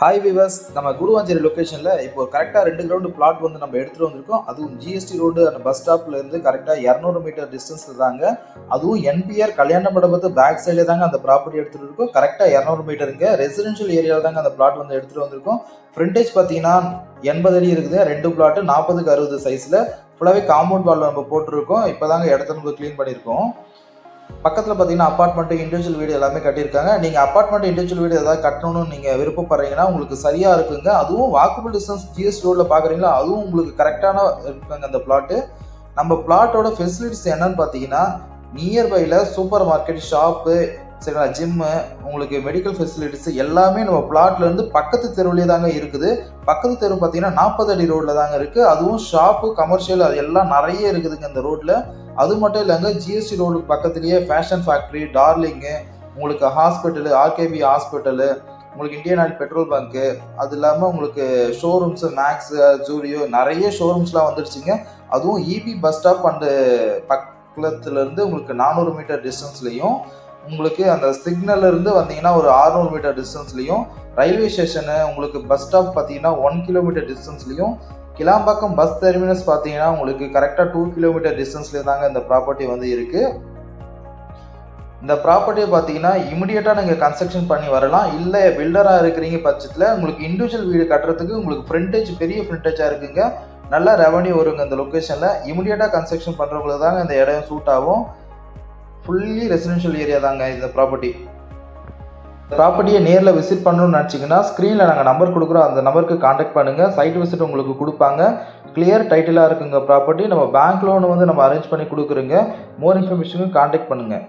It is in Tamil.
ஹாய் விவர்ஸ், நம்ம குருவாஞ்சேரி லொக்கேஷனில் இப்போ கரெக்டாக 2 கிரவுண்டு பிளாட் வந்து நம்ம எடுத்துகிட்டு வந்திருக்கோம். அதுவும் ஜிஎஸ்டி ரோடு அந்த பஸ் ஸ்டாப்லேருந்து கரெக்டாக 200 மீட்டர் டிஸ்டன்ஸில் தாங்க. அதுவும் என்பிஆர் கல்யாண மண்டபத்து பேக் சைடில் தாங்க அந்த ப்ராப்பர்ட்டி எடுத்துகிட்டு இருக்கோம். கரெக்டாக 200 மீட்டருங்க. ரெசிடென்ஷியல் ஏரியாவில் தாங்க அந்த பிளாட் வந்து எடுத்துகிட்டு வந்திருக்கோம். ஃப்ரண்டேஜ் பார்த்தீங்கன்னா 80 அடி இருக்குது. 2 பிளாட்டு 40க்கு 60 சைஸில் ஃபுல்லாகவே காம்பவுண்ட் வால் நம்ம போட்டிருக்கோம். இப்போ தாங்க இடத்த நம்ம க்ளீன் பண்ணியிருக்கோம். பக்கத்தில் பார்த்தீங்கன்னா அப்பார்ட்மெண்ட்டு, இண்டிவிஜுவல் வீடு எல்லாமே கட்டியிருக்காங்க. நீங்கள் அப்பார்ட்மெண்ட், இண்டிவிஜுவல் வீடு ஏதாவது கட்டணும்னு நீங்கள் விருப்பப்படுறீங்கன்னா உங்களுக்கு சரியாக இருக்குங்க. அதுவும் வாக்கபிள் டிஸ்டன்ஸ் ஜிஎஸ் ரோடில் பார்க்குறீங்களா, அதுவும் உங்களுக்கு கரெக்டான இருக்குங்க அந்த பிளாட்டு. நம்ம பிளாட்டோட ஃபெசிலிட்டிஸ் என்னன்னு பார்த்தீங்கன்னா, நியர்பையில் சூப்பர் மார்க்கெட், ஷாப்பு, சரிங்களா, ஜிம்மு, உங்களுக்கு மெடிக்கல் ஃபெசிலிட்டிஸ் எல்லாமே நம்ம பிளாட்லேருந்து பக்கத்து தெருவிலே தாங்க இருக்குது. பக்கத்து தெரு பார்த்தீங்கன்னா 40 அடி ரோட்டில் தாங்க இருக்குது. அதுவும் ஷாப்பு, கமர்ஷியல் அது எல்லாம் நிறைய இருக்குதுங்க இந்த ரோட்டில். அது மட்டும் இல்லைங்க, ஜிஎஸ்டி ரோடுக்கு பக்கத்துலேயே ஃபேஷன் ஃபேக்ட்ரி, டார்லிங்கு, உங்களுக்கு ஹாஸ்பிட்டலு, ஆர்கேபி ஹாஸ்பிட்டலு, உங்களுக்கு இந்தியன் ஆயில் பெட்ரோல் பங்க்கு, அது இல்லாமல் உங்களுக்கு ஷோரூம்ஸு, மேக்ஸு, ஜூரியோ நிறைய ஷோரூம்ஸ்லாம் வந்துடுச்சுங்க. அதுவும் இபி பஸ் ஸ்டாப் அண்டு பக்கத்துலேருந்து உங்களுக்கு 400 மீட்டர் டிஸ்டன்ஸ்லையும், உங்களுக்கு அந்த சிக்னல்ல இருந்து வந்தீங்கன்னா ஒரு 600 மீட்டர் டிஸ்டன்ஸ்லையும், ரயில்வே ஸ்டேஷனு உங்களுக்கு பஸ் ஸ்டாப் பார்த்தீங்கன்னா 1 கிலோமீட்டர் டிஸ்டன்ஸ்லையும், கிளாம்பாக்கம் பஸ் டெர்மினஸ் பார்த்தீங்கன்னா உங்களுக்கு கரெக்டாக 2 கிலோமீட்டர் டிஸ்டன்ஸ்லேயே தாங்க இந்த ப்ராப்பர்ட்டி வந்து இருக்குது. இந்த ப்ராப்பர்ட்டியை பார்த்தீங்கன்னா இமிடியேட்டாக நீங்கள் கன்ஸ்ட்ரக்ஷன் பண்ணி வரலாம். இல்லை பில்டராக இருக்கிறீங்க பட்சத்தில் உங்களுக்கு இண்டிவிஜுவல் வீடு கட்டுறதுக்கு உங்களுக்கு ஃப்ரண்டேஜ் பெரிய ஃப்ரண்டேஜாக இருக்குங்க. நல்லா ரெவன்யூ வருங்க இந்த லொக்கேஷனில். இமிடியேட்டாக கன்ஸ்ட்ரக்ஷன் பண்ணுறவங்களுக்கு தாங்க இந்த இடம் சூட் ஆகும். ஃபுல்லி ரெசிடென்ஷியல் ஏரியா தாங்க இந்த ப்ராப்பர்ட்டி. ப்ராப்பர்ட்டியை நேரில் விசிட் பண்ணணும்னு நினச்சிங்கன்னா ஸ்க்ரீனில் நாங்கள் நம்பர் கொடுக்குறோம், அந்த நம்பருக்கு காண்டாக்ட் பண்ணுங்கள். சைட் விசிட் உங்களுக்கு கொடுப்பாங்க. கிளியர் டைட்டிலாக இருக்குங்க ப்ராப்பர்ட்டி. நம்ம பேங்க் லோன் வந்து நம்ம அரேஞ்ச் பண்ணி கொடுக்குறோங்க. மோர் இன்ஃபர்மேஷனுக்கு காண்டாக்ட் பண்ணுங்கள்.